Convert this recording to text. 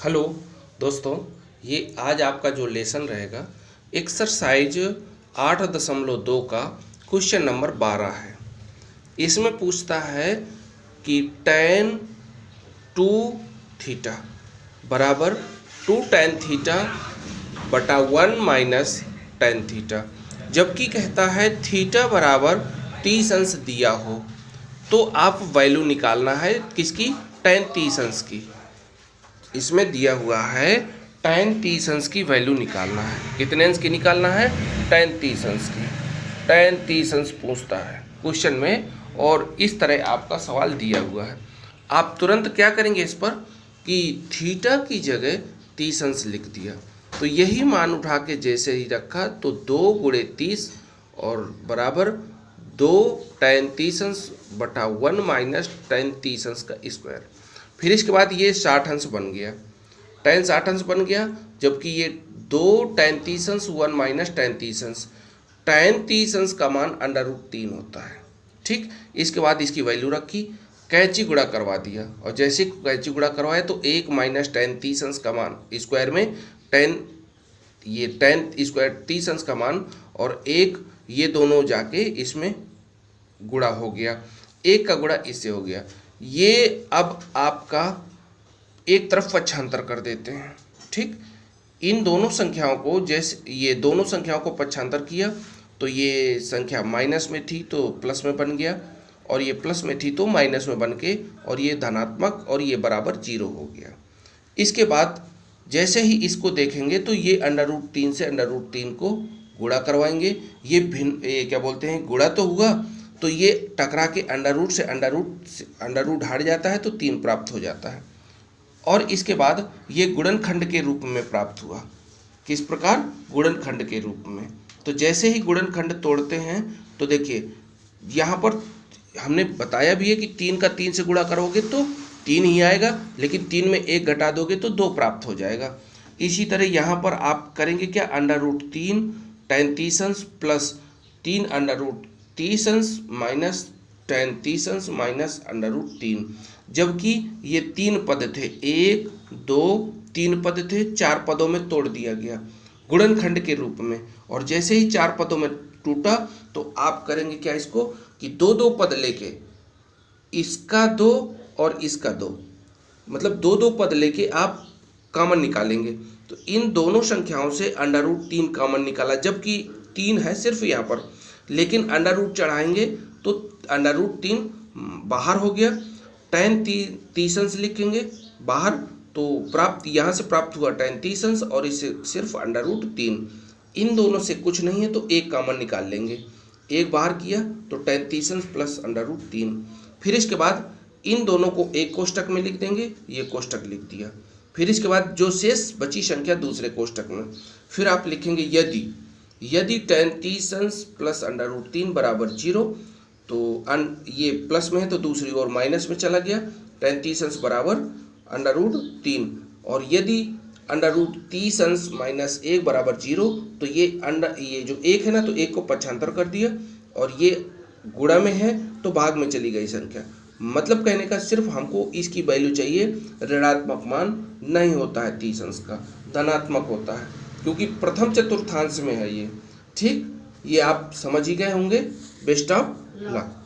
Hello दोस्तों, ये आज आपका जो लेसन रहेगा एक्सरसाइज 8.2 का क्वेश्चन नंबर 12 है। इसमें पूछता है कि tan 2 थीटा बराबर 2 tan थीटा बटा 1 माइनस tan थीटा, जबकि कहता है थीटा बराबर 30 अंश दिया हो तो आप वैल्यू निकालना है किसकी, tan 30 अंश की। इसमें दिया हुआ है tan 30 अंश की वैल्यू निकालना है। कितने अंश की निकालना है? tan 30 अंश की। tan 30 अंश पूछता है क्वेश्चन में और इस तरह आपका सवाल दिया हुआ है। आप तुरंत क्या करेंगे इस पर कि थीटा की जगह 30 अंश लिख दिया, तो यही मान उठा के जैसे ही रखा तो 2 गुणे 30 और बराबर 2 tan 30 अंश बटा 1 माइनस tan 30 अंश का स्क्वायर। फिर इसके बाद ये 60 अंश बन गया, tan 60 अंश बन गया, जबकि ये 2 tan 30 अंश 1 माइनस tan 30 अंश। tan 30 अंश का मान √3 होता है। ठीक, इसके बाद इसकी वैल्यू रखी, कैंची गुणा करवा दिया और जैसे कैंची गुणा करवाया तो 1 माइनस tan 30 अंश का मान स्क्वायर में tan स्क्वायर 30 अंश का मान और 1 ये दोनों जाके इसमें गुणा हो गया, 1 का गुणा इससे हो गया। ये अब आपका एक तरफ पक्षांतर कर देते हैं। ठीक, इन दोनों संख्याओं को जैसे ये दोनों संख्याओं को पक्षांतर किया तो ये संख्या माइनस में थी तो प्लस में बन गया और ये प्लस में थी तो माइनस में बन के और ये धनात्मक और ये बराबर 0 हो गया। इसके बाद जैसे ही इसको देखेंगे तो ये √3 से √3 को गुणा करवाएंगे। ये भिन्न ये क्या बोलते हैं, गुणा तो हुआ तो ये टकरा के अंडर से अंडर रूट हट जाता है तो 3 प्राप्त हो जाता है। और इसके बाद ये गुणनखंड के रूप में प्राप्त हुआ। किस प्रकार? गुणनखंड के रूप में। तो जैसे ही गुणनखंड तोड़ते हैं तो देखिए यहाँ पर हमने बताया भी है कि 3 का 3 से गुणा करोगे तो 3 ही आएगा, लेकिन 3 में 1 घटा दोगे तो 2 प्राप्त हो जाएगा। इसी तरह यहाँ पर आप करेंगे क्या, √3 tan 30 अंश प्लस 3 √30 अंश माइनस tan 30 अंश माइनस √3, जबकि ये 3 पद थे, 1 2 3 पद थे, 4 पदों में तोड़ दिया गया गुणनखंड के रूप में। और जैसे ही 4 पदों में टूटा तो आप करेंगे क्या इसको कि 2 पद लेके इसका 2 और इसका 2, मतलब 2 पद लेके आप कॉमन निकालेंगे। तो इन दोनों संख्याओं से √3 कॉमन निकाला, जबकि 3 है सिर्फ यहाँ पर, लेकिन अंडर चढ़ाएंगे तो √3 बाहर हो गया। tan 30 अंश लिखेंगे बाहर तो प्राप्त यहाँ से प्राप्त हुआ tan 30 अंश और इससे सिर्फ √3। इन दोनों से कुछ नहीं है तो 1 कॉमन निकाल लेंगे, 1 बाहर किया तो tan 30 अंश प्लस √3। फिर इसके बाद इन दोनों को एक कोष्टक में लिख देंगे, ये कोष्टक लिख दिया। फिर इसके बाद जो शेष बची संख्या दूसरे कोष्टक में, फिर आप लिखेंगे यदि tan 30 अंश प्लस √3 बराबर 0, तो ये प्लस में है तो दूसरी ओर माइनस में चला गया, tan 30 अंश बराबर √3। और यदि √30 अंश माइनस 1 बराबर 0, तो ये जो 1 है ना तो 1 को पक्षांतर कर दिया और ये गुणा में है तो भाग में चली गई संख्या। मतलब कहने का सिर्फ हमको इसकी वैल्यू चाहिए, ऋणात्मक मान नहीं होता है 30 अंश का, धनात्मक होता है, क्योंकि प्रथम चतुर्थांश में है ये। ठीक, ये आप समझ ही गए होंगे। Best of luck.